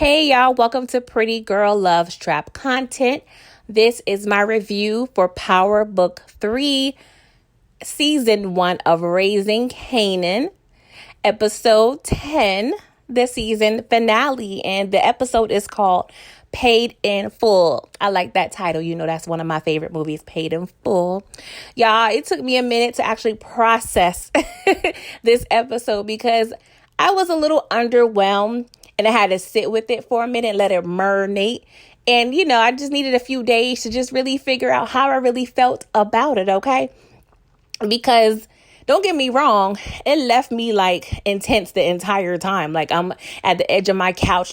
Hey y'all, welcome to Pretty Girl Loves Trap content. This is my review for Power Book 3, Season 1 of Raising Kanan, Episode 10, the season finale, and the episode is called Paid in Full. I like that title. You know, that's one of my favorite movies, Paid in Full. Y'all, it took me a minute to actually process this episode because I was a little underwhelmed. And I had to sit with it for a minute, let it marinate. And, I just needed a few days to just really figure out how I really felt about it, okay? Because don't get me wrong, it left me intense the entire time. I'm at the edge of my couch,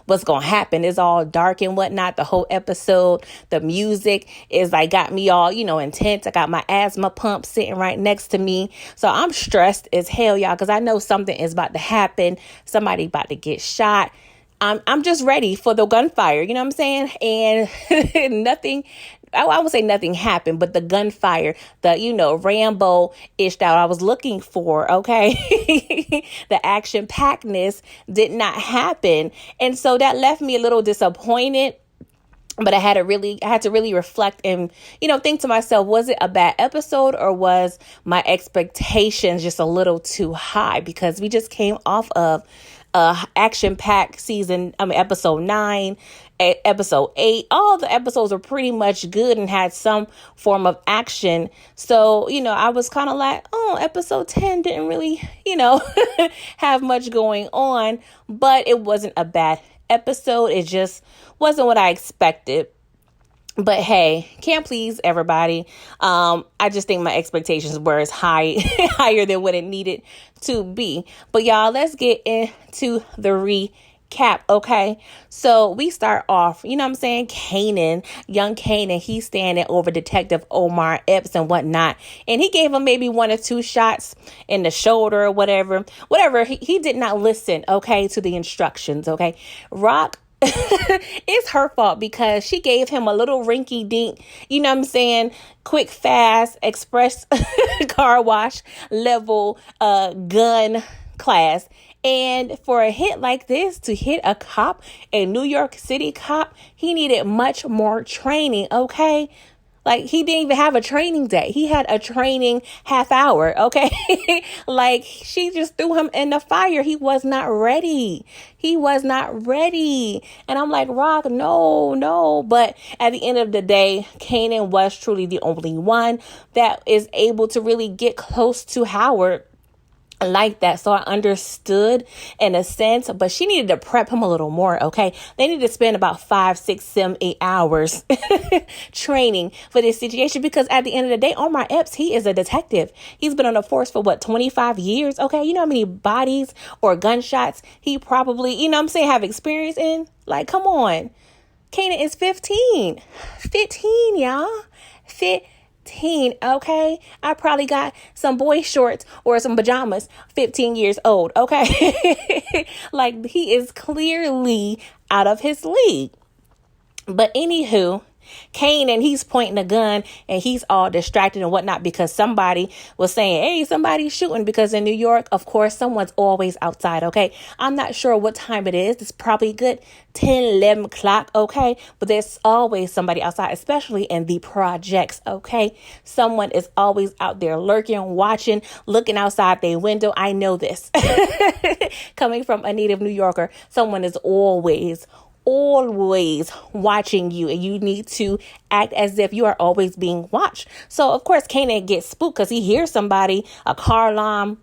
what's going to happen? It's all dark and whatnot. The whole episode, the music is got me all, intense. I got my asthma pump sitting right next to me. So I'm stressed as hell, y'all, because I know something is about to happen. Somebody about to get shot. I'm just ready for the gunfire. You know what I'm saying? And I would say nothing happened, but the gunfire, the, Rambo-ish that I was looking for, okay? The action-packedness did not happen. And so that left me a little disappointed. But I had to really reflect and, think to myself, was it a bad episode or was my expectations just a little too high? Because we just came off of action-packed episode 9, episode 8. All the episodes were pretty much good and had some form of action. So, I was kind of like, episode 10 didn't really, have much going on, but it wasn't a bad episode. It just wasn't what I expected. But hey, can't please everybody. I just think my expectations were as higher than what it needed to be. But y'all, let's get into the recap, okay? So we start off, Kanan, young Kanan, he's standing over Detective Omar Epps and whatnot. And he gave him maybe 1 or 2 shots in the shoulder or whatever. He did not listen, okay, to the instructions, okay? Rock, it's her fault because she gave him a little rinky dink, quick, fast, express car wash level gun class. And for a hit like this, to hit a cop, a New York City cop, he needed much more training, okay? He didn't even have a training day. He had a training half hour, okay? She just threw him in the fire. He was not ready. And I'm like, Rock, no. But at the end of the day, Kanan was truly the only one that is able to really get close to Howard like that. So I understood in a sense, but she needed to prep him a little more, okay? They need to spend about 5, 6, 7, 8 hours training for this situation because at the end of the day, Omar Epps, he is a detective. He's been on the force for 25 years, okay? You know how many bodies or gunshots he probably, have experience in? Come on. Kanan is 15, y'all. 15. Okay, I probably got some boy shorts or some pajamas 15 years old, okay? He is clearly out of his league. But anywho, Kanan, he's pointing a gun and he's all distracted and whatnot because somebody was saying, hey, somebody's shooting, because in New York, of course, someone's always outside, okay? I'm not sure what time it is. It's probably good 10, 11 o'clock, okay? But there's always somebody outside, especially in the projects, okay? Someone is always out there lurking, watching, looking outside their window. I know this. Coming from a native New Yorker, someone is always watching you, and you need to act as if you are always being watched. So of course Kanan gets spooked because he hears somebody, a car alarm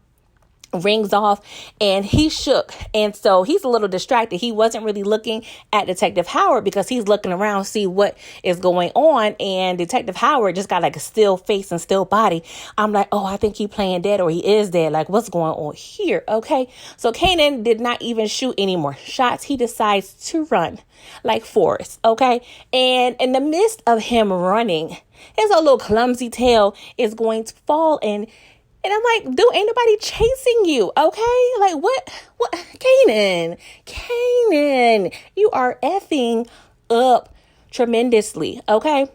rings off, and he shook, and so he's a little distracted. He wasn't really looking at Detective Howard because he's looking around to see what is going on, and Detective Howard just got a still face and still body. I'm like, I think he playing dead, or he is dead. What's going on here? Okay, so Kanan did not even shoot any more shots. He decides to run like Forrest, okay? And in the midst of him running, his little clumsy tail is going to fall, and I'm like, dude, ain't nobody chasing you, okay? What? Kanan, you are effing up tremendously, okay?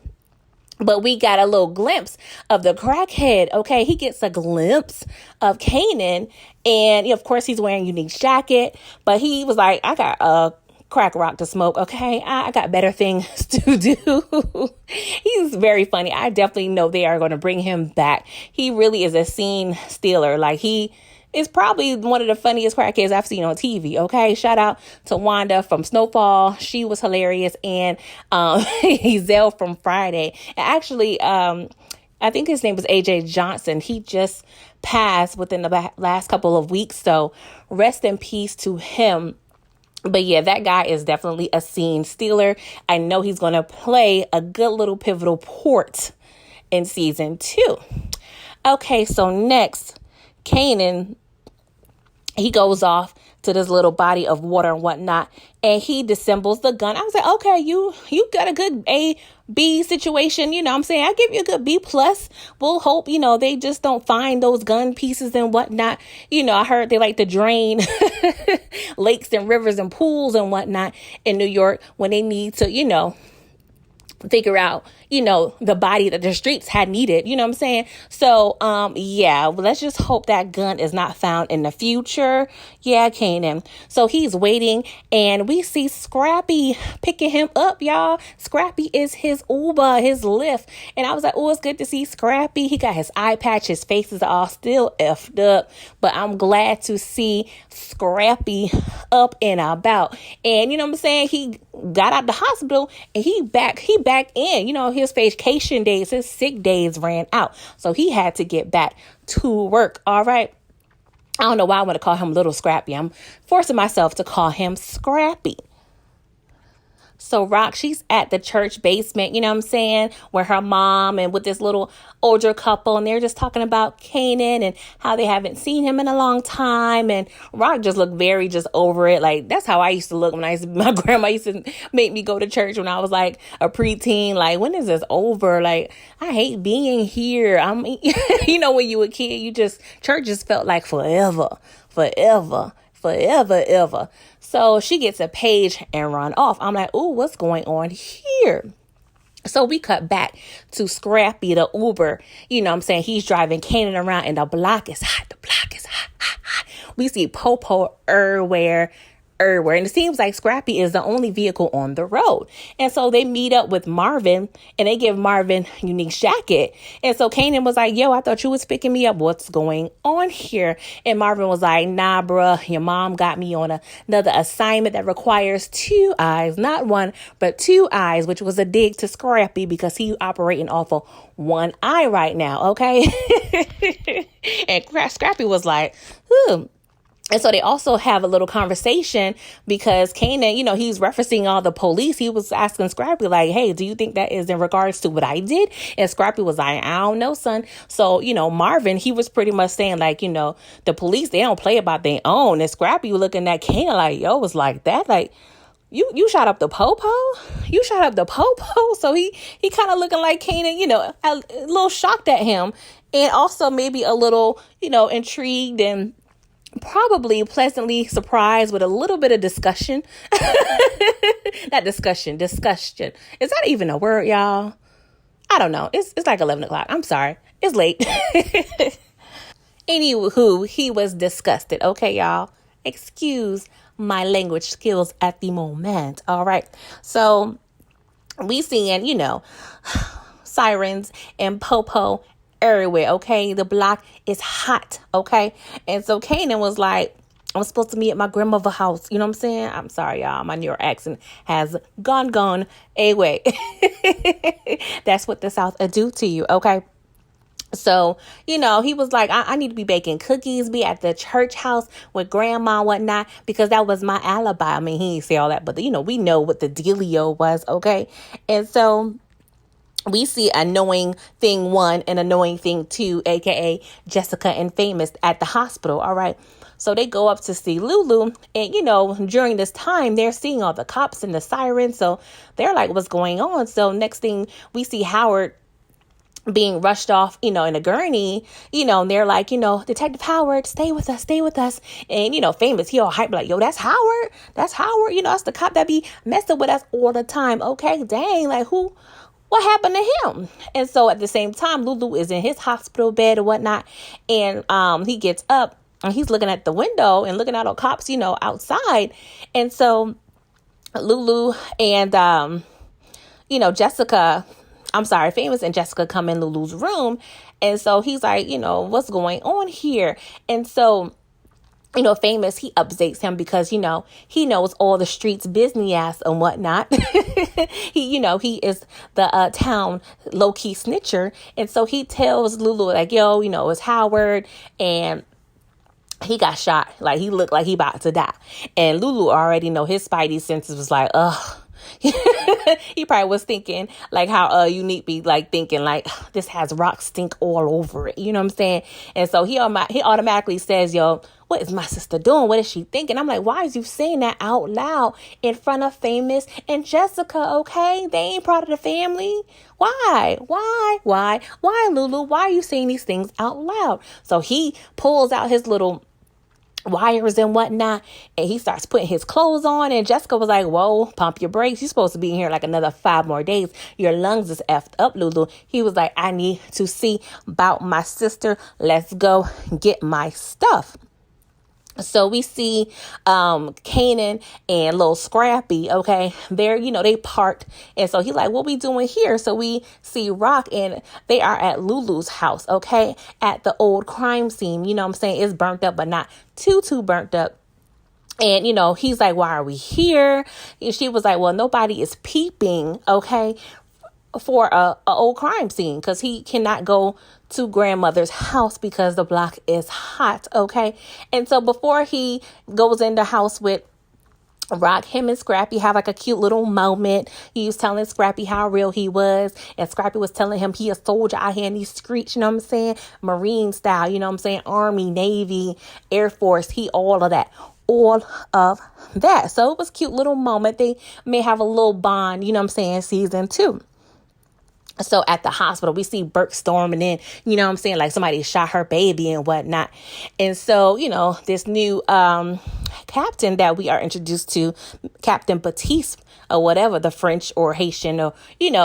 But we got a little glimpse of the crackhead, okay? He gets a glimpse of Kanan, and of course, he's wearing Unique's jacket, but he was like, I got a crack rock to smoke. Okay, I got better things to do. He's very funny. I definitely know they are going to bring him back. He really is a scene stealer. Like, he is probably one of the funniest crackheads I've seen on TV. Okay, shout out to Wanda from Snowfall. She was hilarious. And Zell from Friday. And actually, I think his name was AJ Johnson. He just passed within the last couple of weeks. So rest in peace to him. But yeah, that guy is definitely a scene stealer. I know he's going to play a good little pivotal part in season 2. Okay, so next, Kanan, he goes off to this little body of water and whatnot, and he dissembles the gun. I was like, okay, you got a good A, B situation. You know what I'm saying? I give you a good B plus. We'll hope, they just don't find those gun pieces and whatnot. I heard they like to drain lakes and rivers and pools and whatnot in New York when they need to, figure out, the body that the streets had needed, you know what I'm saying? So, yeah, well, let's just hope that gun is not found in the future. Yeah, Kanan. So he's waiting, and we see Scrappy picking him up, y'all. Scrappy is his Uber, his Lyft. And I was like, oh, it's good to see Scrappy. He got his eye patch. His face is all still effed up, but I'm glad to see Scrappy up and about. And you know what I'm saying? He got out the hospital, and he back in, his vacation days, his sick days ran out. So he had to get back to work. All right. I don't know why I want to call him Little Scrappy. I'm forcing myself to call him Scrappy. So Rock, she's at the church basement, you know what I'm saying, where her mom and with this little older couple, and they're just talking about Kanan and how they haven't seen him in a long time. And Rock just looked very just over it. Like, that's how I used to look when my grandma used to make me go to church when I was like a preteen. Like, when is this over? Like, I hate being here. When you were a kid, church just felt like forever. So she gets a page and run off. I'm like, ooh, what's going on here? So we cut back to Scrappy, the Uber. You know what I'm saying? He's driving Kanan around, and the block is hot. The block is hot. We see Popo everywhere. And it seems like Scrappy is the only vehicle on the road. And so they meet up with Marvin, and they give Marvin Unique's jacket. And so Kanan was like, yo, I thought you was picking me up. What's going on here? And Marvin was like, nah, bruh, your mom got me on another assignment that requires 2 eyes, not 1, but 2 eyes, which was a dig to Scrappy because he operating off of 1 eye right now. Okay. And Scrappy was like, And so they also have a little conversation because Kanan, he's referencing all the police. He was asking Scrappy, like, hey, do you think that is in regards to what I did? And Scrappy was like, I don't know, son. So, Marvin, he was pretty much saying, like, the police, they don't play about their own. And Scrappy was looking at Kanan like, yo, was like that. Like, you shot up the popo? You shot up the popo? So he kind of looking like Kanan, a little shocked at him. And also maybe a little, intrigued and probably pleasantly surprised with a little bit of discussion. Not discussion. Is that even a word, y'all? I don't know. It's like 11 o'clock. I'm sorry. It's late. Anywho, he was disgusted. Okay, y'all. Excuse my language skills at the moment. All right. So we seeing, sirens and Popo everywhere, okay? The block is hot, okay? And so Kanan was like, I'm supposed to meet at my grandmother's house. You know what I'm saying? I'm sorry, y'all. My New York accent has gone away. That's what the South do to you, okay? So, he was like, I need to be baking cookies, be at the church house with grandma and whatnot, because that was my alibi. I mean, he didn't say all that, but, we know what the dealio was, okay? And so we see Annoying Thing 1 and Annoying Thing 2, aka Jessica and Famous, at the hospital. All right. So they go up to see Lulu. And, during this time, they're seeing all the cops and the sirens. So they're like, what's going on? So next thing we see Howard being rushed off, in a gurney, and they're like, Detective Howard, stay with us. And, Famous, he all hyped like, yo, that's Howard. That's the cop that be messing with us all the time. Okay, dang, like what happened to him? And so at the same time, Lulu is in his hospital bed and whatnot. And he gets up and he's looking at the window and looking at all cops, outside. And so Lulu and Jessica, I'm sorry, Famous and Jessica come in Lulu's room. And so he's like, what's going on here? And so, Famous, he updates him because, he knows all the streets business and whatnot. He is the town low-key snitcher. And so he tells Lulu, like, yo, it's Howard. And he got shot. Like, he looked like he about to die. And Lulu already know his spidey senses was like, ugh. He probably was thinking like how Unique be like thinking like this has rock stink all over it. You know what I'm saying? And so he automatically says, yo, what is my sister doing? What is she thinking? I'm like, why is you saying that out loud in front of Famous and Jessica? Okay, they ain't part of the family. Why, Lulu? Why are you saying these things out loud? So he pulls out his little wires and whatnot, and he starts putting his clothes on, and Jessica was like, whoa, pump your brakes, you're supposed to be in here like another 5 more days, your lungs is effed up, Lulu. He was like, I need to see about my sister, let's go get my stuff. So we see Kanan and little Scrappy, okay, they're, they parked. And so he's like, what we doing here? So we see Rock, and they are at Lulu's house, okay, at the old crime scene. You know what I'm saying? It's burnt up, but not too burnt up. And, he's like, why are we here? And she was like, well, nobody is peeping, okay, for a old crime scene, because he cannot go to grandmother's house because the block is hot. Okay. And so before he goes in the house with Rock, him and Scrappy have like a cute little moment. He was telling Scrappy how real he was, and Scrappy was telling him he a soldier out here in these streets, you know what I'm saying? Marine style, you know what I'm saying? Army, Navy, Air Force, he all of that. All of that. So it was a cute little moment. They may have a little bond, you know what I'm saying, season 2. So at the hospital, we see Burke storming in, you know what I'm saying? Like somebody shot her baby and whatnot. And so, this new captain that we are introduced to, Captain Batiste or whatever, the French or Haitian or,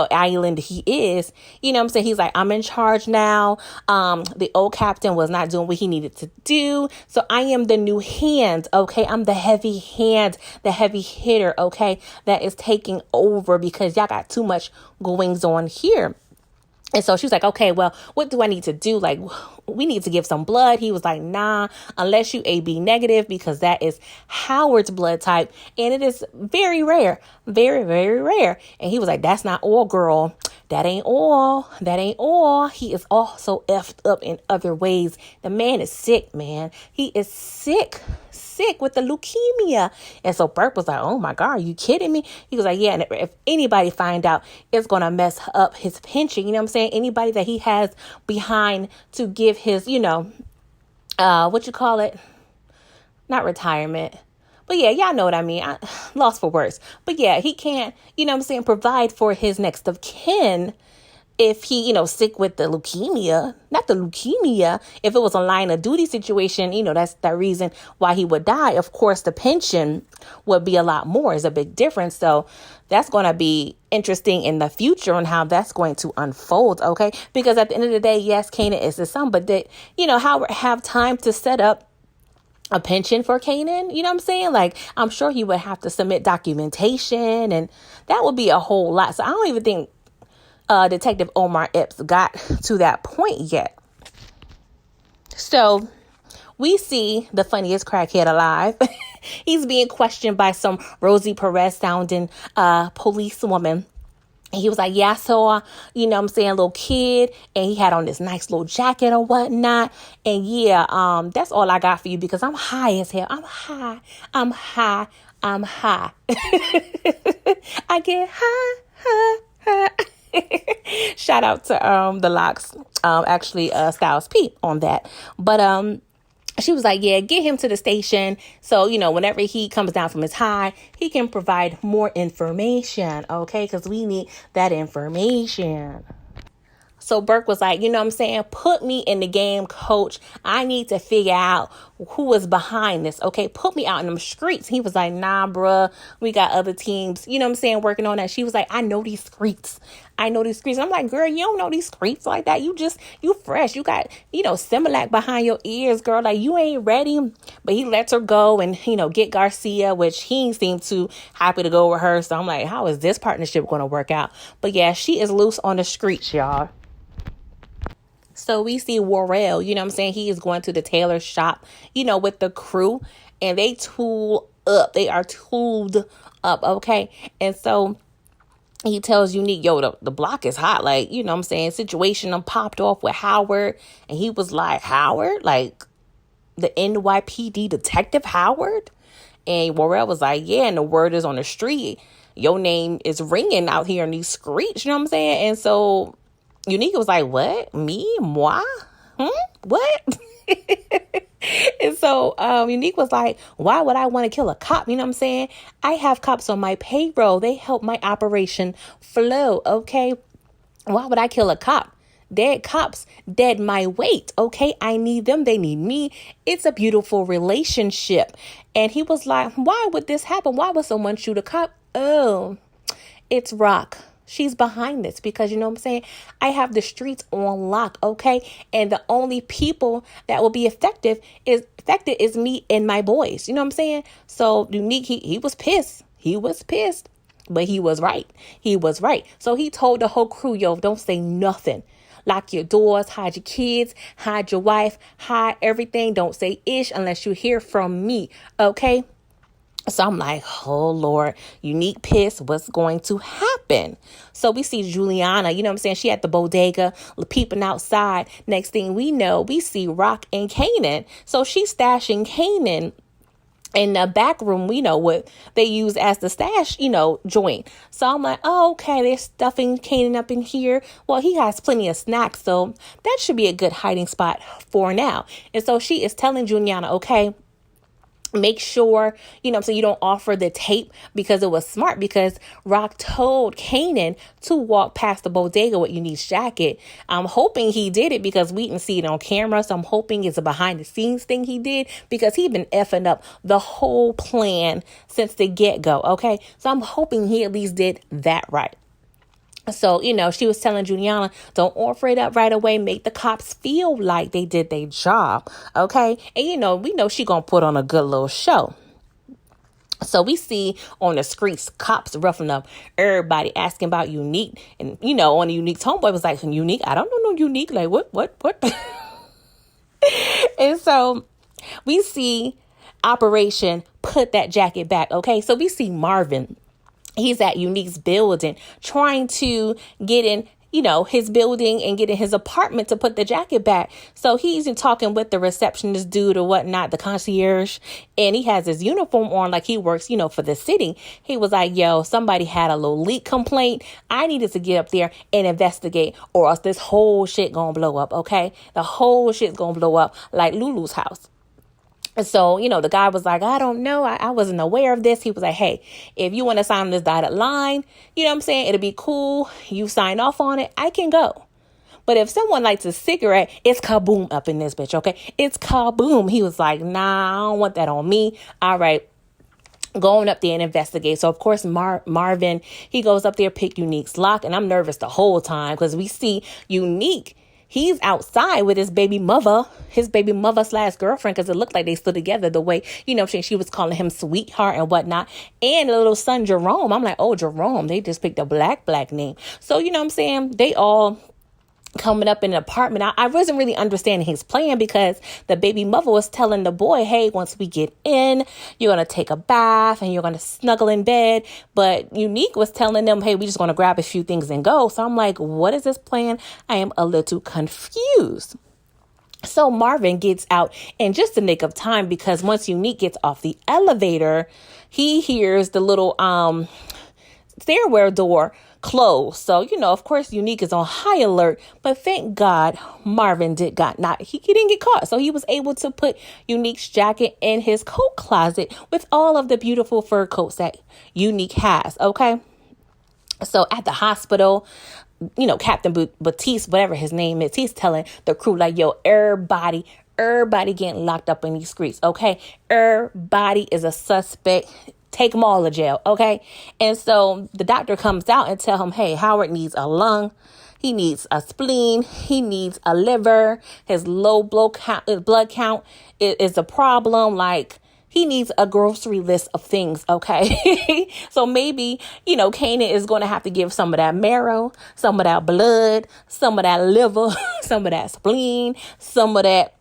island he is, you know what I'm saying? He's like, I'm in charge now. The old captain was not doing what he needed to do. So I am the new hand. Okay. I'm the heavy hand, the heavy hitter. Okay. That is taking over because y'all got too much goings on here. And so she was like, okay, well, what do I need to do? Like, we need to give some blood. He was like, nah, unless you AB negative, because that is Howard's blood type. And it is very rare, very, very rare. And he was like, that's not all, girl. That ain't all. That ain't all. He is also effed up in other ways. The man is sick, man. He is sick with the leukemia. And so Burke was like, oh my God, are you kidding me? He was like, yeah, and if anybody find out, it's going to mess up his pension. You know what I'm saying? Anybody that he has behind to give his, what you call it? Not retirement. But yeah, y'all know what I mean. I lost for words. But yeah, he can't, provide for his next of kin if he, sick with the leukemia, not the leukemia. If it was a line of duty situation, that's the reason why he would die. Of course, the pension would be a lot more. It's a big difference. So that's going to be interesting in the future on how that's going to unfold. Okay. Because at the end of the day, yes, Kanan is his son, but Howard have time to set up a pension for Kanan. You know what I'm saying? Like, I'm sure he would have to submit documentation, and that would be a whole lot. So I don't even think Detective Omar Epps got to that point yet. So we see the funniest crackhead alive. He's being questioned by some Rosie Perez sounding police woman. And he was like, yeah, I saw, little kid, and he had on this nice little jacket or whatnot. And yeah, that's all I got for you because I'm high as hell. I'm high. I get high. Shout out to the Locks, actually Styles P on that. But she was like, yeah, get him to the station. So, whenever he comes down from his high, he can provide more information. Okay, because we need that information. So Burke was like, put me in the game, coach. I need to figure out who was behind this. Okay, put me out in them streets. He was like, nah, bruh, we got other teams, you know what I'm saying, working on that. She was like, I know these streets. I know these streets. I'm like, girl, you don't know these streets like that. You fresh. You got, Similac behind your ears, girl. Like, you ain't ready. But he lets her go and, get Garcia, which he seemed too happy to go with her. So I'm like, how is this partnership going to work out? But yeah, she is loose on the streets, y'all. So we see Worrell, you know what I'm saying? He is going to the tailor shop, with the crew, and they tool up. They are tooled up, okay? And so he tells Unique, yo, the block is hot. Like, you know what I'm saying? Situation popped off with Howard, and he was like, Howard? Like, the NYPD detective Howard? And Worrell was like, yeah, and the word is on the street. Your name is ringing out here in these streets, you know what I'm saying? And so Unique was like, what? Me? Moi? What? And so Unique was like, why would I want to kill a cop? You know what I'm saying? I have cops on my payroll. They help my operation flow, okay? Why would I kill a cop? Dead cops, dead my weight, okay? I need them. They need me. It's a beautiful relationship. And he was like, why would this happen? Why would someone shoot a cop? Oh, it's Rock. She's behind this because, you know what I'm saying? I have the streets on lock, okay? And the only people that will be affected is me and my boys. You know what I'm saying? So Unique, he was pissed. He was pissed, but he was right. He was right. So he told the whole crew, yo, don't say nothing. Lock your doors, hide your kids, hide your wife, hide everything. Don't say ish unless you hear from me, okay? So I'm like, oh, Lord, Unique piss. What's going to happen? So we see Juliana, you know what I'm saying? She at the bodega peeping outside. Next thing we know, we see Rock and Kanan. So she's stashing Kanan in the back room, we know what they use as the stash, joint. So I'm like, oh, okay, they're stuffing Kanan up in here. Well, he has plenty of snacks, so that should be a good hiding spot for now. And so she is telling Juliana, okay, make sure, so you don't offer the tape, because it was smart, because Rock told Kanan to walk past the bodega with Unique's jacket. I'm hoping he did it because we didn't see it on camera. So I'm hoping it's a behind the scenes thing he did, because he'd been effing up the whole plan since the get-go. Okay. So I'm hoping he at least did that right. So, she was telling Juliana, don't offer it up right away. Make the cops feel like they did their job. Okay. And, we know she going to put on a good little show. So we see on the streets, cops roughing up everybody, asking about Unique. And, on the Unique, homeboy was like, Unique? I don't know no Unique. Like, what? And so we see Operation Put That Jacket Back. Okay. So we see Marvin. He's at Unique's building trying to get in, his building and get in his apartment to put the jacket back. So he's talking with the receptionist dude or whatnot, the concierge, and he has his uniform on like he works, for the city. He was like, yo, somebody had a little leak complaint. I needed to get up there and investigate, or else this whole shit gonna blow up, okay? The whole shit's gonna blow up like Lulu's house. So, the guy was like, I don't know. I wasn't aware of this. He was like, hey, if you want to sign this dotted line, you know what I'm saying? It'll be cool. You sign off on it. I can go. But if someone lights a cigarette, it's kaboom up in this bitch. Okay. It's kaboom. He was like, nah, I don't want that on me. All right. Going up there and investigate. So, of course, Marvin, he goes up there, pick Unique's lock. And I'm nervous the whole time because we see Unique. He's outside with his baby mother slash girlfriend, because it looked like they stood together the way, she was calling him sweetheart and whatnot. And the little son, Jerome. I'm like, oh, Jerome, they just picked a black name. So, you know what I'm saying? They all coming up in an apartment. I wasn't really understanding his plan, because the baby mother was telling the boy, hey, once we get in, you're going to take a bath and you're going to snuggle in bed. But Unique was telling them, hey, we just going to grab a few things and go. So I'm like, what is this plan? I am a little confused. So Marvin gets out in just the nick of time, because once Unique gets off the elevator, he hears the little stairwell door closed. So, of course, Unique is on high alert, but thank God Marvin he didn't get caught. So he was able to put Unique's jacket in his coat closet with all of the beautiful fur coats that Unique has. Okay. So at the hospital, Captain Batiste, whatever his name is, he's telling the crew like, yo, everybody Everybody getting locked up in these streets, okay? Everybody is a suspect. Take them all to jail, okay? And so the doctor comes out and tell him, hey, Howard needs a lung. He needs a spleen. He needs a liver. His low blood count is a problem. Like, he needs a grocery list of things, okay? So maybe, Kanan is going to have to give some of that marrow, some of that blood, some of that liver, some of that spleen, some of that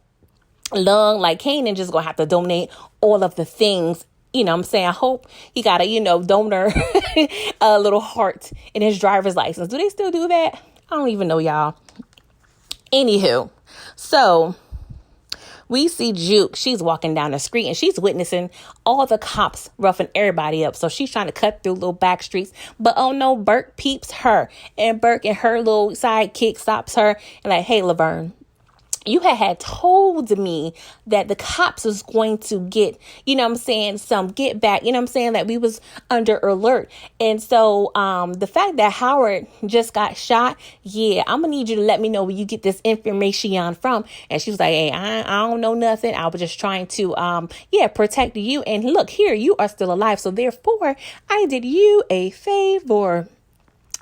lung. Like, Kanan just going to have to donate all of the things. I'm saying? I hope he got a, donor, a little heart in his driver's license. Do they still do that? I don't even know, y'all. Anywho, so we see Juke. She's walking down the street and she's witnessing all the cops roughing everybody up. So she's trying to cut through little back streets. But oh no, Burke peeps her. And Burke and her little sidekick stops her and like, hey, Laverne, you had told me that the cops was going to get, some get back, that we was under alert. And so the fact that Howard just got shot, I'm going to need you to let me know where you get this information from. And she was like, hey, I don't know nothing. I was just trying to, protect you. And look, here, you are still alive. So therefore, I did you a favor.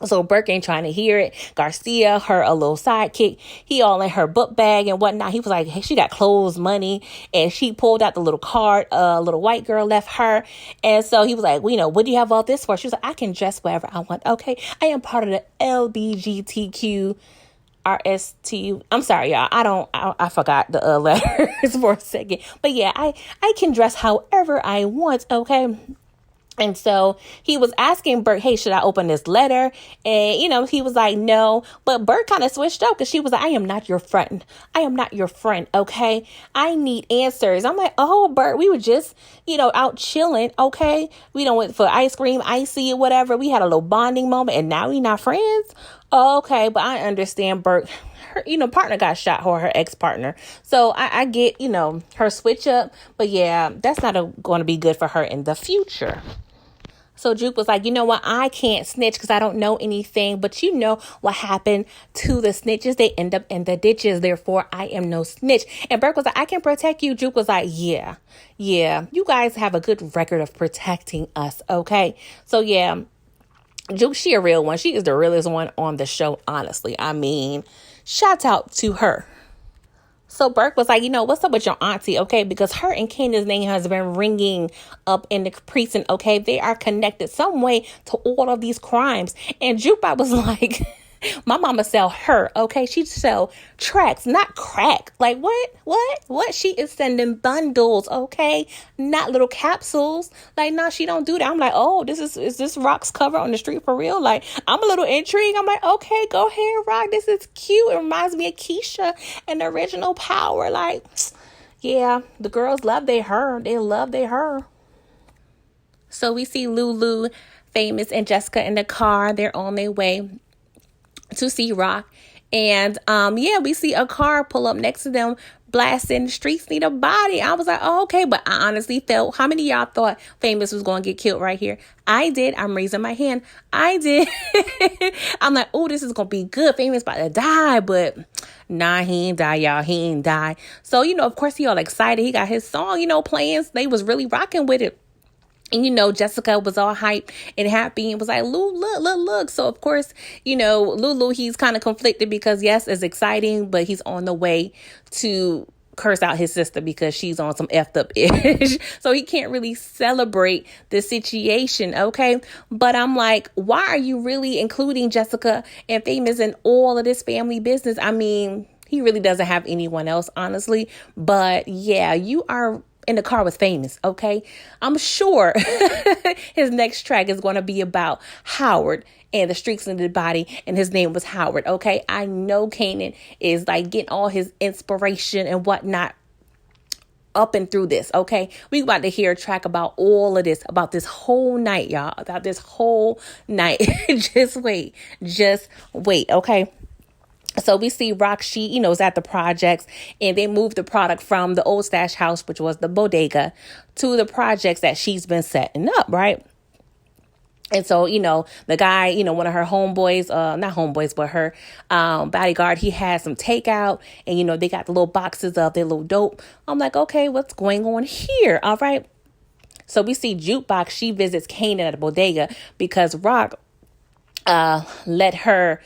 So Burke ain't trying to hear it. Garcia, her a little sidekick, he all in her book bag and whatnot. He was like, hey, she got clothes, money, and she pulled out the little card a little white girl left her. And so he was like, what do you have all this for? She was like, I can dress wherever I want. Okay, I am part of the LBGTQ RST. I'm sorry, y'all. I forgot the letters for a second. But yeah, I can dress however I want. Okay. And so he was asking Burke, hey, should I open this letter? And, he was like, no. But Burke kind of switched up because she was like, I am not your friend. I am not your friend. OK, I need answers. I'm like, oh, Burke, we were just, out chilling. OK, we done went for ice cream, icy or whatever. We had a little bonding moment and now we not friends. OK, but I understand Burke. Her, partner got shot, or her ex-partner. So I get, her switch up. But yeah, that's not going to be good for her in the future. So Juke was like, you know what? I can't snitch because I don't know anything. But you know what happened to the snitches? They end up in the ditches. Therefore, I am no snitch. And Burke was like, I can protect you. Juke was like, yeah. You guys have a good record of protecting us. OK, so yeah, Juke, she a real one. She is the realest one on the show. Honestly, I mean, shout out to her. So Burke was like, what's up with your auntie? Okay, because her and Kanan's name has been ringing up in the precinct. Okay, they are connected some way to all of these crimes. And Jukebox was like, my mama sell her. Okay, she sell tracks, not crack. Like what? She is sending bundles. Okay, not little capsules. Like, no, she don't do that. I'm like, oh, is this Rock's cover on the street for real? Like, I'm a little intrigued. I'm like, okay, go ahead, Rock. This is cute. It reminds me of Keisha and the original Power. Like, yeah, the girls love they her. They love they her. So we see Lulu, Famous, and Jessica in the car. They're on their way to see Rock. And we see a car pull up next to them, blasting "Streets Need a Body." I was like, oh, okay. But I honestly felt, how many of y'all thought Famous was going to get killed right here? I did. I'm raising my hand. I did. I'm like, oh, this is going to be good. Famous about to die. But nah, he ain't die, y'all. He ain't die. So, of course, he all excited. He got his song, playing. They was really rocking with it. And, Jessica was all hyped and happy and was like, Lou, look. So, of course, Lulu, he's kind of conflicted because, yes, it's exciting, but he's on the way to curse out his sister because she's on some effed up ish. So he can't really celebrate the situation. OK, but I'm like, why are you really including Jessica and Famous in all of this family business? I mean, he really doesn't have anyone else, honestly. But yeah, you are in the car with Famous, okay? I'm sure his next track is going to be about Howard and the streaks in the body, and his name was Howard, okay? I know Kanan is like getting all his inspiration and whatnot up and through this, okay? We about to hear a track about all of this, about this whole night, y'all, about this whole night. Just wait, okay? So we see Rock, she, is at the projects, and they moved the product from the old stash house, which was the bodega, to the projects that she's been setting up, right? And so, the guy, one of her homeboys, not homeboys, but her bodyguard, he had some takeout and, they got the little boxes of their little dope. I'm like, okay, what's going on here? All right. So we see Jukebox. She visits Kanan at a bodega because Rock let her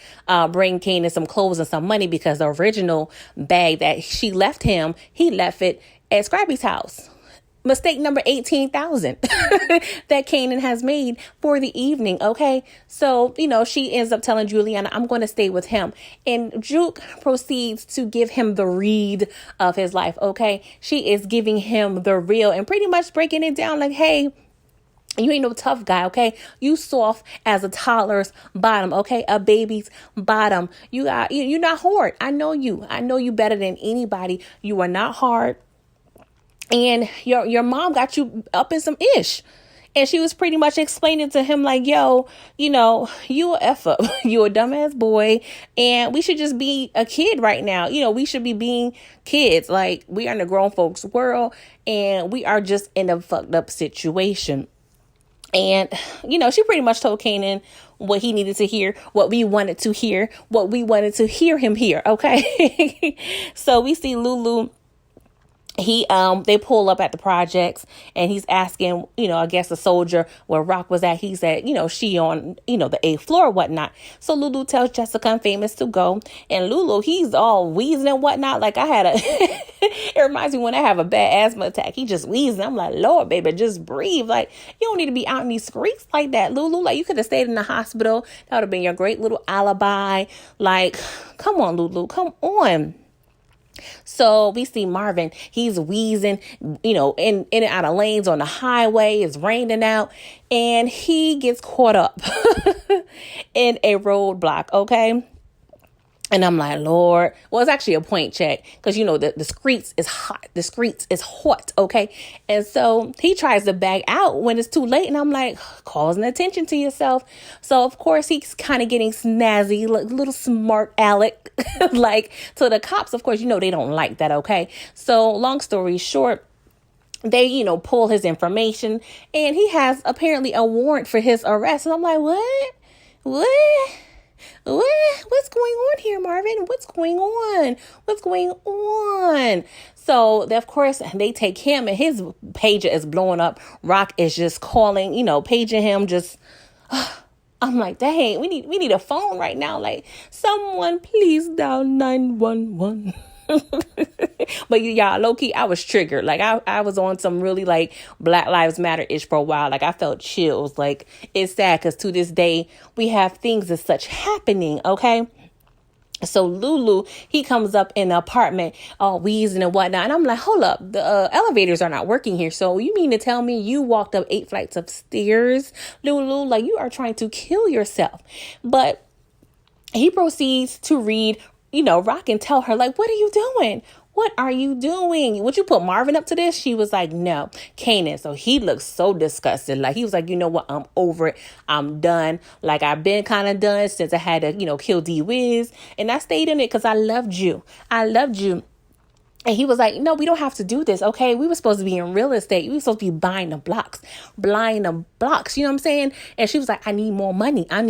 bring Kanan some clothes and some money because the original bag that she left him, he left it at Scrappy's house. Mistake number 18,000 that Kanan has made for the evening. Okay. So, she ends up telling Juliana, I'm going to stay with him. And Juke proceeds to give him the read of his life. Okay. She is giving him the real and pretty much breaking it down like, hey, you ain't no tough guy, okay? You soft as a toddler's bottom, okay? A baby's bottom. You're not hard. I know you. I know you better than anybody. You are not hard. And your mom got you up in some ish. And she was pretty much explaining to him like, yo, you a F up. You a dumbass boy. And we should just be a kid right now. We should be being kids. Like, we are in a grown folks world and we are just in a fucked up situation. And, she pretty much told Kanan what he needed to hear, what we wanted to hear, what we wanted to hear him hear. Okay. So we see Lulu. They pull up at the projects and he's asking, I guess the soldier where Rock was at. He said, she on, the 8th floor or whatnot. So Lulu tells Jessica and Famous to go. And Lulu, he's all wheezing and whatnot. Like it reminds me when I have a bad asthma attack, he just wheezing. I'm like, Lord, baby, just breathe. Like, you don't need to be out in these streets like that, Lulu. Like, you could have stayed in the hospital. That would have been your great little alibi. Like, come on, Lulu, come on. So we see Marvin, he's wheezing, in and out of lanes on the highway. It's raining out and he gets caught up in a roadblock. Okay. And I'm like, Lord, well, it's actually a point check because, the streets is hot. The streets is hot. OK. And so he tries to back out when it's too late. And I'm like, causing attention to yourself. So, of course, he's kind of getting snazzy, like little smart Alec, like to the cops. Of course, they don't like that. OK. So long story short, they, pull his information and he has apparently a warrant for his arrest. And I'm like, what? What's going on here, Marvin? What's going on? So, of course, they take him and his pager is blowing up. Rock is just calling, paging him. Just, I'm like, dang, we need a phone right now. Like, someone please dial 911. But y'all, low key, I was triggered. Like I was on some really like Black Lives Matter-ish for a while. Like I felt chills. Like it's sad because to this day we have things as such happening. Okay. So Lulu, he comes up in the apartment, all wheezing and whatnot. And I'm like, hold up, the elevators are not working here. So you mean to tell me you walked up 8 flights of stairs, Lulu? Like you are trying to kill yourself. But he proceeds to read Rock and tell her, like, what are you doing? What are you doing? Would you put Marvin up to this? She was like, no, Kanan. So he looked so disgusted. Like, he was like, you know what? I'm over it. I'm done. Like, I've been kind of done since I had to, kill D-Wiz. And I stayed in it because I loved you. And he was like, no, we don't have to do this. Okay. We were supposed to be in real estate. We were supposed to be buying the blocks. You know what I'm saying? And she was like, I need more money. I'm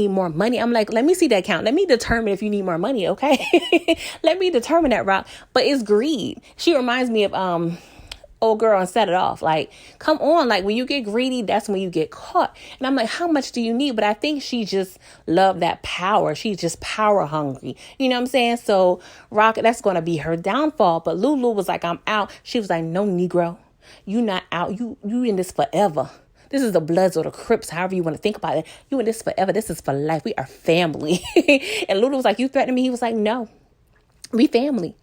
like, let me see that account. Let me determine if you need more money. Okay. Let me determine that, Rock. But it's greed. She reminds me of, old girl and Set It Off. Like, come on. Like when you get greedy, that's when you get caught. And I'm like, how much do you need? But I think she just loved that power. She's just power hungry. You know what I'm saying? So Rock, that's going to be her downfall. But Lulu was like, I'm out. She was like, no, Negro, you not out. You in this forever. This is the Bloods or the Crips, however you want to think about it. You in this forever. This is for life. We are family. And Lulu was like, you threatening me? He was like, no, we family.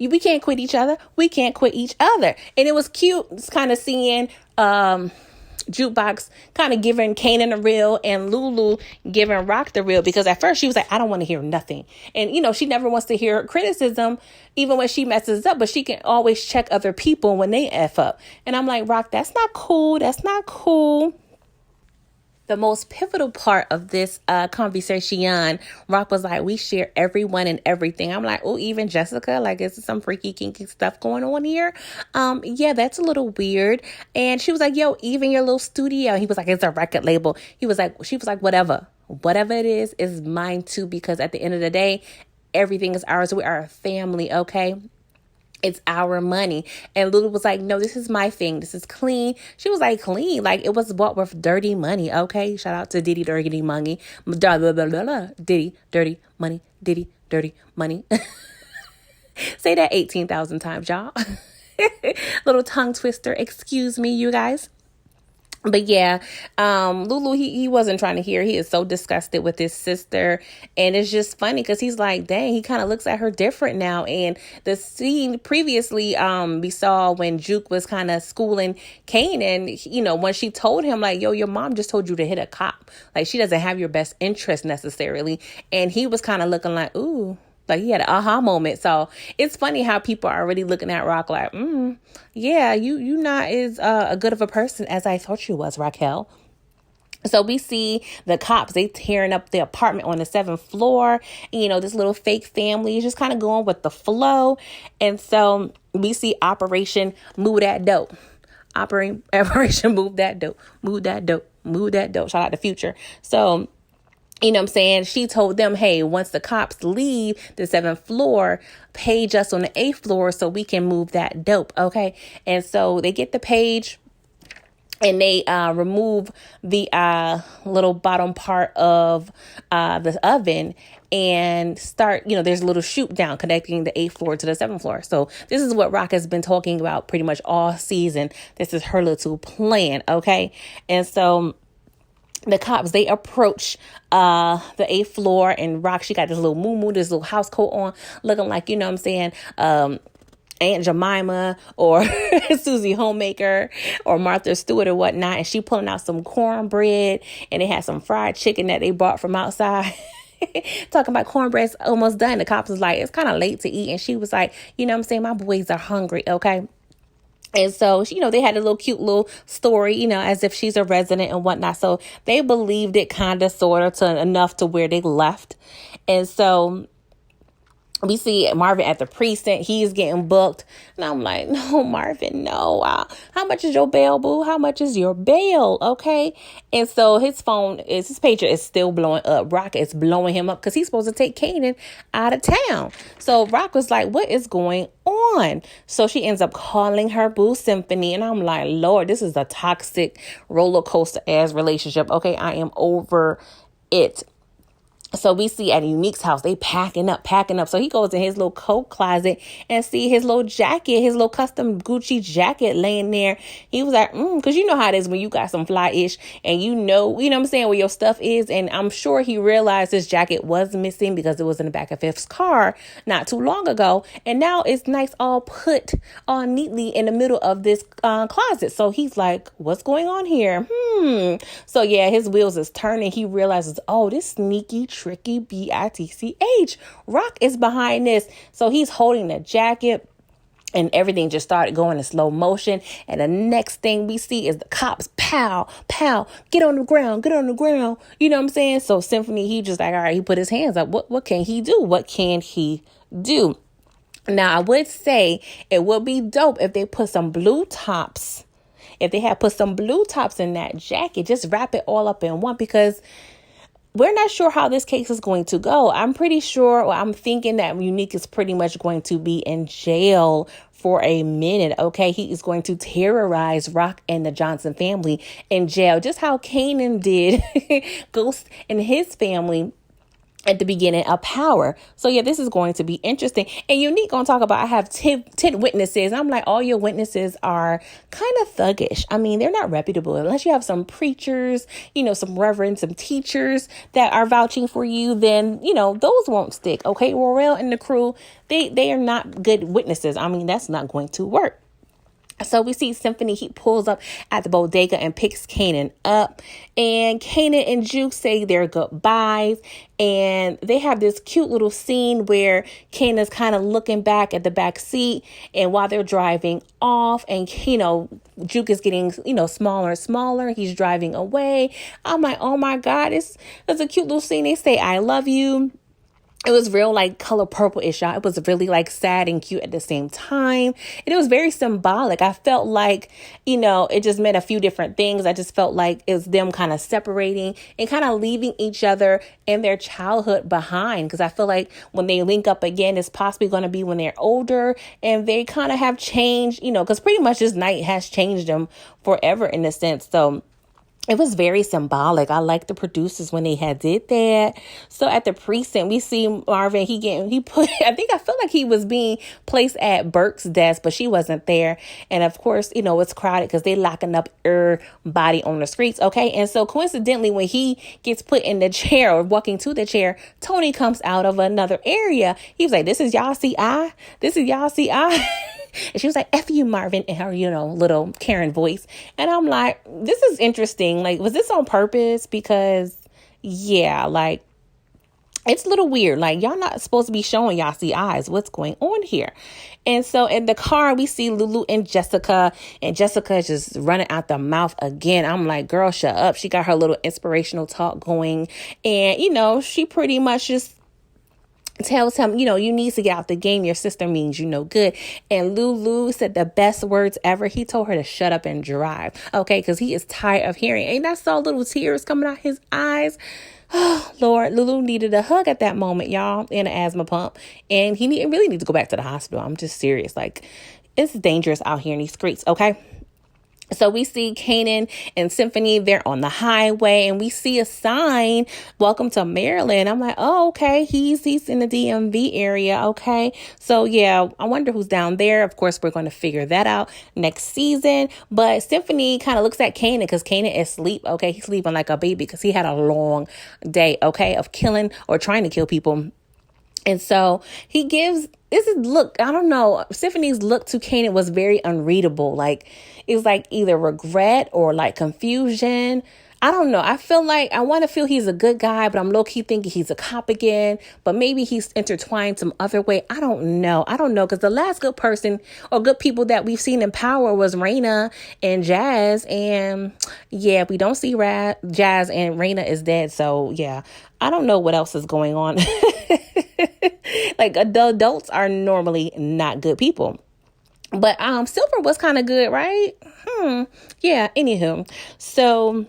We can't quit each other. We can't quit each other. And it was cute. It's kind of seeing Jukebox kind of giving Kanan the real and Lulu giving Rock the real, because at first she was like, I don't want to hear nothing. And, she never wants to hear criticism, even when she messes up, but she can always check other people when they F up. And I'm like, Rock, that's not cool. That's not cool. the most pivotal part of this conversation, Rock was like, we share everyone and everything. I'm like, oh, even Jessica, like, is there some freaky, kinky stuff going on here? Yeah, that's a little weird. And she was like, yo, even your little studio. He was like, it's a record label. She was like, whatever it is mine too, because at the end of the day, everything is ours. We are a family, okay? It's our money. And Lulu was like, no, this is my thing. This is clean. She was like, clean. Like, it was bought with dirty money. Okay. Shout out to Diddy Dirty Money. Diddy Dirty Money. Diddy Dirty Money. Say that 18,000 times, y'all. Little tongue twister. Excuse me, you guys. But yeah, Lulu, he wasn't trying to hear. He is so disgusted with his sister. And it's just funny because he's like, dang, he kind of looks at her different now. And the scene previously, we saw when Juke was kind of schooling Kanan, you know, when she told him like, yo, your mom just told you to hit a cop. Like, she doesn't have your best interest necessarily. And he was kind of looking like, ooh. Like, he had an aha moment. So it's funny how people are already looking at Rock like, yeah, you not as good of a person as I thought you was, Raquel. So we see the cops, they tearing up the apartment on the 7th floor. And, you know, this little fake family is just kind of going with the flow. And so we see Operation Move That Dope. Operation Move That Dope. Move that dope. Move that dope. Shout out to Future. So, you know what I'm saying? She told them, hey, once the cops leave the 7th floor, page us on the 8th floor so we can move that dope. Okay. And so they get the page and they remove the little bottom part of the oven and start, you know, there's a little chute down connecting the 8th floor to the 7th floor. So this is what Rock has been talking about pretty much all season. This is her little plan. Okay. And so the cops, they approach the 8th floor, and Rock, she got this little moo-moo, this little house coat on, looking like, you know what I'm saying, Aunt Jemima or Susie Homemaker or Martha Stewart or whatnot. And she pulling out some cornbread, and they had some fried chicken that they bought from outside. Talking about cornbread's almost done. The cops was like, it's kind of late to eat. And she was like, you know what I'm saying, my boys are hungry, okay? And so, you know, they had a little cute little story, you know, as if she's a resident and whatnot. So they believed it kind of sort of to enough to where they left. And so we see Marvin at the precinct. He's getting booked. And I'm like, no, Marvin, no. How much is your bail, boo? How much is your bail? Okay. And so his pager is still blowing up. Rock is blowing him up because he's supposed to take Kanan out of town. So Rock was like, what is going on? So she ends up calling her boo Symphony. And I'm like, Lord, this is a toxic roller coaster ass relationship. Okay. I am over it. So we see at Unique's house, they packing up. So he goes in his little coat closet and see his little jacket, his little custom Gucci jacket laying there. He was like, because you know how it is when you got some fly-ish and you know what I'm saying, where your stuff is. And I'm sure he realized his jacket was missing because it was in the back of Fifth's car not too long ago. And now it's nice all put all neatly in the middle of this closet. So he's like, what's going on here? So yeah, his wheels is turning. He realizes, oh, this sneaky tricky bitch. Rock is behind this. So he's holding the jacket and everything just started going in slow motion. And the next thing we see is the cops, pow, pow, get on the ground. You know what I'm saying? So Symphony, he just like, all right, he put his hands up. What can he do? Now, I would say it would be dope if they put some blue tops. If they had put some blue tops in that jacket, just wrap it all up in one, because we're not sure how this case is going to go. I'm pretty sure, or I'm thinking that Unique is pretty much going to be in jail for a minute. Okay, he is going to terrorize Rock and the Johnson family in jail, just how Kanan did Ghost and his family at the beginning of Power. So yeah, this is going to be interesting. And Unique gonna talk about, I have 10 witnesses. I'm like, all your witnesses are kind of thuggish. I mean, they're not reputable unless you have some preachers, you know, some reverends, some teachers that are vouching for you. Then, you know, those won't stick. Okay, Royale and the crew, they are not good witnesses. I mean, that's not going to work. So we see Symphony, he pulls up at the bodega and picks Kanan up. And Kanan and Juke say their goodbyes. And they have this cute little scene where Kanan's kind of looking back at the back seat. And while they're driving off, and, Juke is getting, smaller and smaller. He's driving away. I'm like, oh my God, it's a cute little scene. They say, I love you. It was real like color purple-ish, y'all. It was really like sad and cute at the same time. And it was very symbolic. I felt like, it just meant a few different things. I just felt like it was them kind of separating and kind of leaving each other and their childhood behind. Because I feel like when they link up again, it's possibly going to be when they're older and they kind of have changed, because pretty much this night has changed them forever in a sense. So it was very symbolic. I like the producers when they had did that. So at the precinct, we see Marvin, I feel like he was being placed at Burke's desk, but she wasn't there. And of course, it's crowded because they locking up everybody on the streets. Okay. And so coincidentally, when he gets put in the chair or walking to the chair, Tony comes out of another area. He was like, this is y'all see I. And she was like, F you, Marvin, in her, little Karen voice. And I'm like, this is interesting. Like, was this on purpose? Because, yeah, like, it's a little weird. Like, y'all not supposed to be showing y'all see eyes. What's going on here? And so in the car, we see Lulu and Jessica is just running out the mouth again. I'm like, girl, shut up. She got her little inspirational talk going. And, she pretty much just tells him, you need to get out the game. Your sister means you no good. And Lulu said the best words ever. He told her to shut up and drive. Okay, because he is tired of hearing. And I saw little tears coming out his eyes. Oh, Lord, Lulu needed a hug at that moment, y'all, and an asthma pump. And he really needs to go back to the hospital. I'm just serious. Like, it's dangerous out here in these streets, okay? So we see Kanan and Symphony, they're on the highway, and we see a sign, welcome to Maryland. I'm like, oh, okay, he's in the DMV area, okay. So yeah, I wonder who's down there. Of course, we're going to figure that out next season. But Symphony kind of looks at Kanan because Kanan is asleep, okay. He's sleeping like a baby because he had a long day, okay, of killing or trying to kill people. And so he gives look, I don't know. Symphony's look to Kanan was very unreadable. Like, it was like either regret or like confusion. I don't know. I feel like I want to feel he's a good guy, but I'm low-key thinking he's a cop again. But maybe he's intertwined some other way. I don't know. Because the last good person or good people that we've seen in power was Raina and Jazz. And yeah, we don't see Jazz, and Raina is dead. So yeah, I don't know what else is going on. Like, the adults are normally not good people. But Silver was kind of good, right? Yeah, anywho. So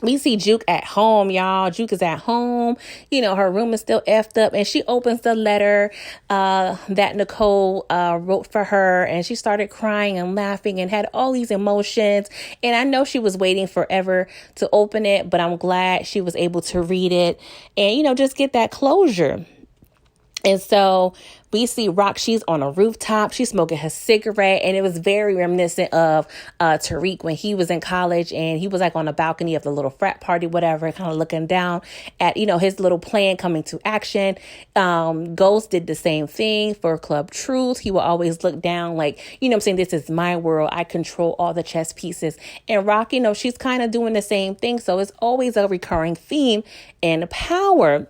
we see Juke at home, y'all. Juke is at home. Her room is still effed up. And she opens the letter that Nicole wrote for her. And she started crying and laughing and had all these emotions. And I know she was waiting forever to open it, but I'm glad she was able to read it and, just get that closure. And so we see Rock, she's on a rooftop. She's smoking her cigarette. And it was very reminiscent of Tariq when he was in college. And he was like on the balcony of the little frat party, whatever, kind of looking down at, his little plan coming to action. Ghost did the same thing for Club Truth. He will always look down like, I'm saying, this is my world. I control all the chess pieces. And Rock, she's kind of doing the same thing. So it's always a recurring theme in power.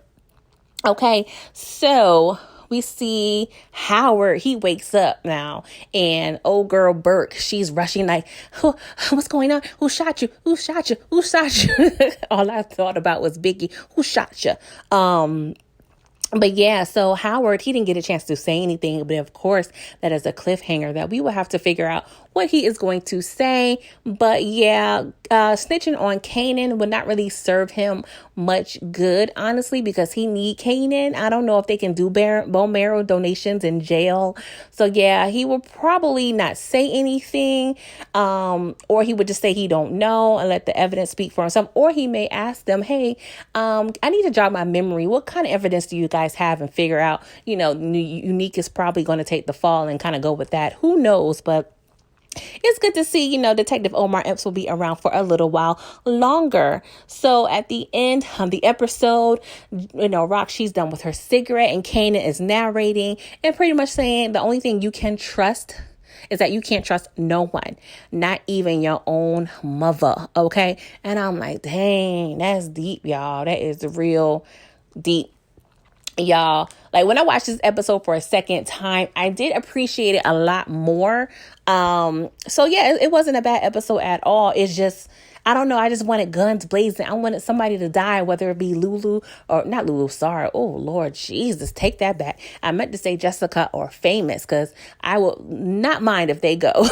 Okay, so we see Howard, he wakes up now, and old girl Burke, she's rushing like, what's going on? Who shot you? Who shot you? Who shot you? All I thought about was Biggie. Who shot you? But yeah, so Howard, he didn't get a chance to say anything, but of course, that is a cliffhanger that we will have to figure out what he is going to say. But yeah, snitching on Kanan would not really serve him much good, honestly, because he need Kanan. I don't know if they can do bone marrow donations in jail. So yeah, he will probably not say anything, or he would just say he don't know and let the evidence speak for himself. Or he may ask them, hey, I need to jog my memory. What kind of evidence do you guys have? And figure out, Unique is probably going to take the fall and kind of go with that. Who knows? But it's good to see, Detective Omar Epps will be around for a little while longer. So at the end of the episode, Rock, she's done with her cigarette and Kanan is narrating and pretty much saying the only thing you can trust is that you can't trust no one, not even your own mother. Okay. And I'm like, dang, that's deep, y'all. That is real deep. Y'all, like when I watched this episode for a second time, I did appreciate it a lot more. So yeah, it wasn't a bad episode at all. It's just, I don't know. I just wanted guns blazing. I wanted somebody to die, whether it be Lulu or not Lulu. Sorry. Oh, Lord Jesus, take that back. I meant to say Jessica or Famous, because I will not mind if they go.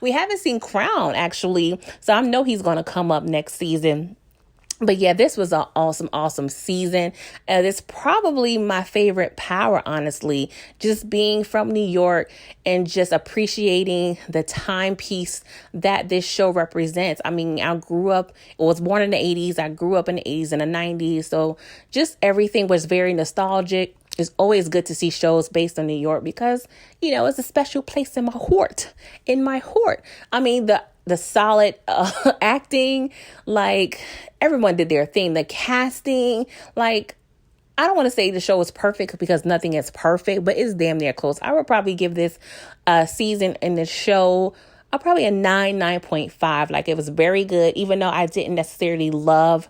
We haven't seen Crown, actually. So I know he's going to come up next season. But yeah, this was an awesome season. It's probably my favorite Power, honestly, just being from New York and just appreciating the timepiece that this show represents. I mean, I was born in the 80s. I grew up in the 80s and the 90s. So just everything was very nostalgic. It's always good to see shows based on New York because, it's a special place in my heart. I mean, the solid acting, like everyone did their thing. The casting, like, I don't want to say the show is perfect because nothing is perfect, but it's damn near close. I would probably give this season in the show probably a 9.5. Like, it was very good, even though I didn't necessarily love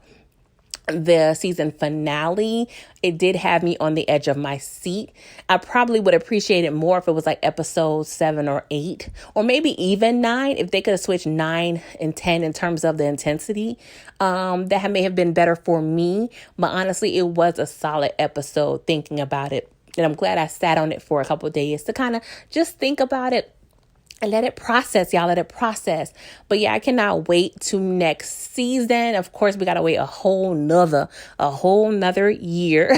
the season finale. It did have me on the edge of my seat. I probably would appreciate it more if it was like episode 7 or 8, or maybe even 9, if they could have switched 9 and 10 in terms of the intensity. That may have been better for me, but honestly, it was a solid episode thinking about it. And I'm glad I sat on it for a couple of days to kind of just think about it and let it process, y'all. Let it process. But yeah, I cannot wait to next season. Of course, we got to wait a whole nother year.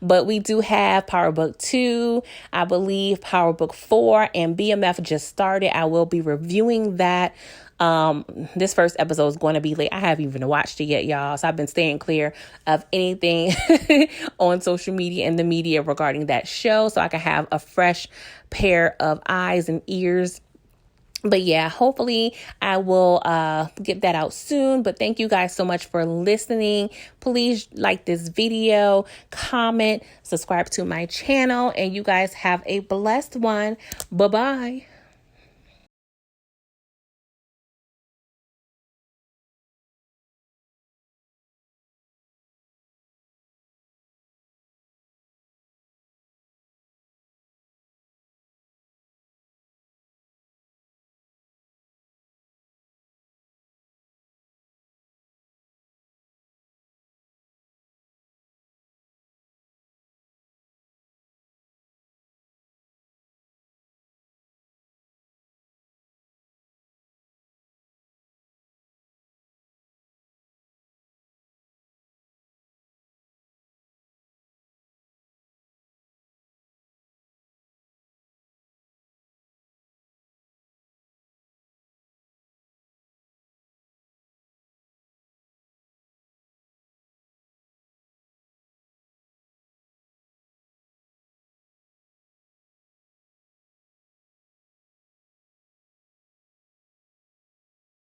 But we do have Power Book 2, I believe Power Book 4, and BMF just started. I will be reviewing that. This first episode is going to be late. I haven't even watched it yet, y'all. So I've been staying clear of anything on social media and the media regarding that show, so I can have a fresh pair of eyes and ears. But yeah, hopefully I will get that out soon. But thank you guys so much for listening. Please like this video, comment, subscribe to my channel, and you guys have a blessed one. Bye-bye.